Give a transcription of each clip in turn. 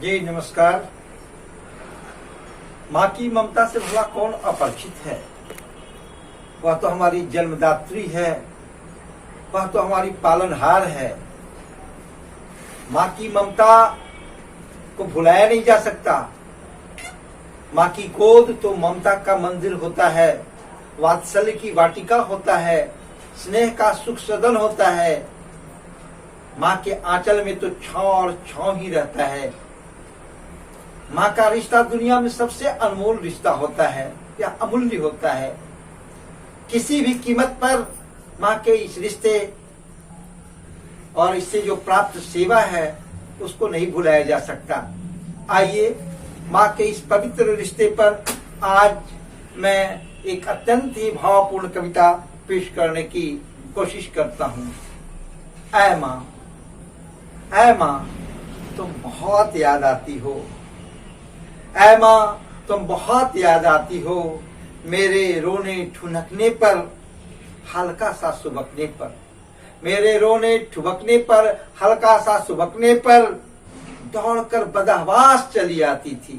जी नमस्कार। माँ की ममता से भला कौन अपरिचित है। वह तो हमारी जन्मदात्री है, वह तो हमारी पालनहार है। माँ की ममता को भुलाया नहीं जा सकता। माँ की गोद तो ममता का मंदिर होता है, वात्सल्य की वाटिका होता है, स्नेह का सुख सदन होता है। माँ के आंचल में तो छांव और छांव ही रहता है। माँ का रिश्ता दुनिया में सबसे अनमोल रिश्ता होता है या अमूल्य होता है। किसी भी कीमत पर माँ के इस रिश्ते और इससे जो प्राप्त सेवा है उसको नहीं भुलाया जा सकता। आइए माँ के इस पवित्र रिश्ते पर आज मैं एक अत्यंत ही भावपूर्ण कविता पेश करने की कोशिश करता हूँ। ऐ माँ तुम बहुत याद आती हो। ऐ माँ तुम बहुत याद आती हो, मेरे रोने ठुनकने पर, हल्का सा सुबकने पर। मेरे रोने ठुबकने पर, हल्का सा सुबकने पर दौड़कर बदहवास चली आती थी।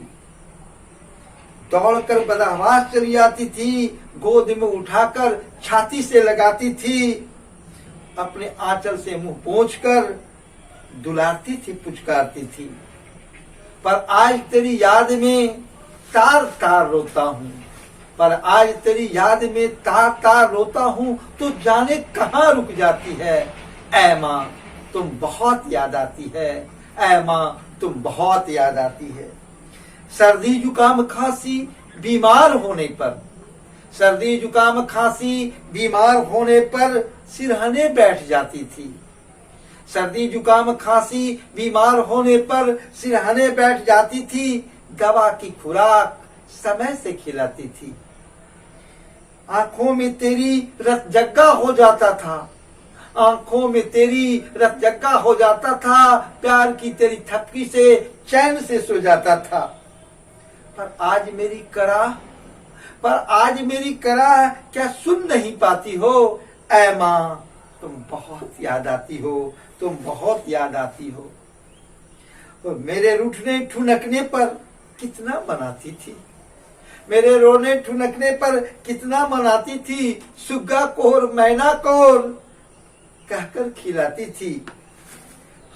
दौड़कर बदहवास चली आती थी, गोद में उठाकर छाती से लगाती थी, अपने आंचल से मुंह पोंछकर दुलारती थी, पुचकारती थी। पर आज तेरी याद में तार तार रोता हूँ, पर आज तेरी याद में तार तार रोता हूँ, तो जाने कहाँ रुक जाती है। ऐ माँ तुम बहुत याद आती है। ऐ माँ तुम बहुत याद आती है। सर्दी जुकाम खांसी बीमार होने पर, सर्दी जुकाम खांसी बीमार होने पर सिरहने बैठ जाती थी। सर्दी जुकाम खांसी बीमार होने पर सिरहने बैठ जाती थी, दवा की खुराक समय से खिलाती थी। आंखों में तेरी रत जग्गा हो जाता था, आंखों में तेरी रत जग्गा हो जाता था, प्यार की तेरी थपकी से चैन से सो जाता था। पर आज मेरी कराह क्या सुन नहीं पाती हो। ऐ माँ तुम बहुत याद आती हो, तुम बहुत याद आती हो। और मेरे रूठने ठुनकने पर कितना मनाती थी, मेरे रोने ठुनकने पर कितना मनाती थी। सुग्गा कोर मैना कोर कहकर खिलाती थी।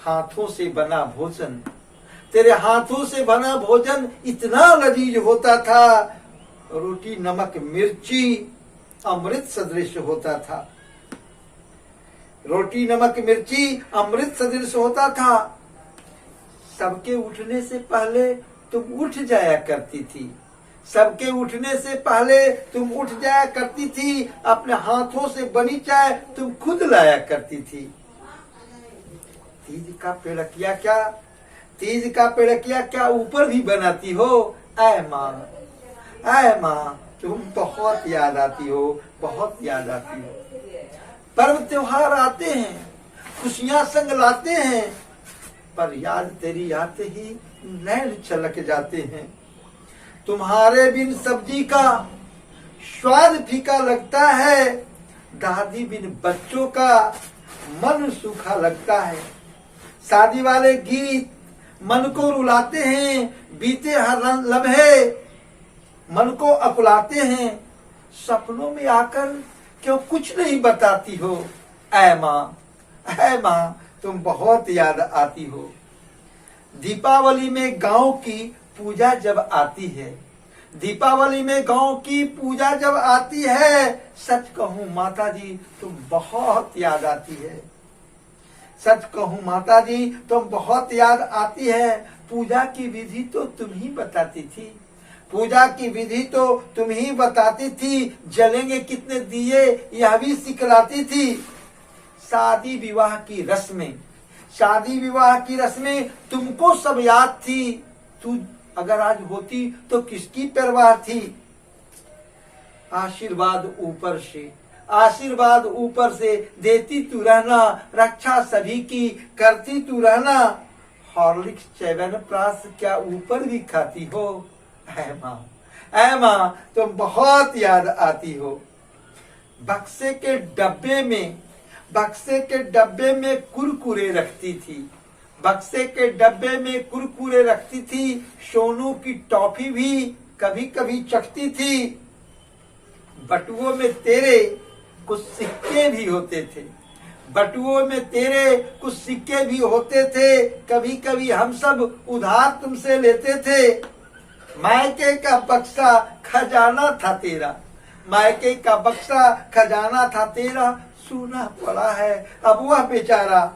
हाथों से बना भोजन, तेरे हाथों से बना भोजन इतना लजीज होता था, रोटी नमक मिर्ची अमृत सदृश होता था। रोटी नमक मिर्ची अमृत सदृश होता था। सबके उठने से पहले तुम उठ जाया करती थी, सबके उठने से पहले तुम उठ जाया करती थी। अपने हाथों से बनी चाय तुम खुद लाया करती थी। तीज का पेड़किया क्या ऊपर भी बनाती हो। ऐ माँ तुम बहुत याद आती हो, बहुत याद आती हो। पर्व त्योहार आते हैं, खुशियां संग लाते हैं, पर याद तेरी आते ही नैन छलक जाते हैं। तुम्हारे बिन सब्जी का स्वाद फीका लगता है, दादी बिन बच्चों का मन सूखा लगता है। शादी वाले गीत मन को रुलाते हैं, बीते हर लम्हे मन को अकुलाते हैं। सपनों में आकर क्यों कुछ नहीं बताती हो। ऐ माँ तुम बहुत याद आती हो। दीपावली में गांव की पूजा जब आती है, दीपावली में गांव की पूजा जब आती है, सच कहूँ माता जी तुम बहुत याद आती है। सच कहूँ माता जी तुम बहुत याद आती है। पूजा की विधि तो तुम ही बताती थी, पूजा की विधि तो तुम ही बताती थी। जलेंगे कितने दिए यह भी सिखलाती थी। शादी विवाह की रस्में तुमको सब याद थी। तू अगर आज होती तो किसकी परवाह थी। आशीर्वाद ऊपर से देती तू रहना, रक्षा सभी की करती तू रहना। हॉर्लिक्स च्यवनप्राश क्या ऊपर भी खाती हो। ऐ माँ तुम बहुत याद आती हो। बक्से के डब्बे में कुरकुरे रखती थी, बक्से के डब्बे में कुरकुरे रखती थी, सोनू की टॉफी भी कभी कभी चखती थी। बटुओं में तेरे कुछ सिक्के भी होते थे, बटुओं में तेरे कुछ सिक्के भी होते थे, कभी कभी हम सब उधार तुमसे लेते थे। मायके का बक्सा खजाना था तेरा, मायके का बक्सा खजाना था तेरा, सूना पड़ा है अब वह बेचारा।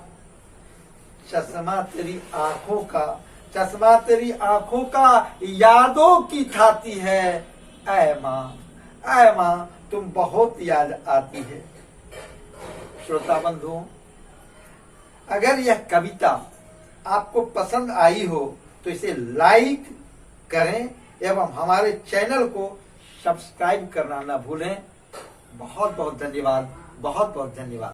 चश्मा तेरी आंखों का, चश्मा तेरी आंखों का यादों की थाती है। ऐ माँ तुम बहुत याद आती है। श्रोता बंधुओं, अगर यह कविता आपको पसंद आई हो तो इसे लाइक करें एवं हमारे चैनल को सब्सक्राइब करना न भूलें। बहुत बहुत धन्यवाद, बहुत बहुत धन्यवाद।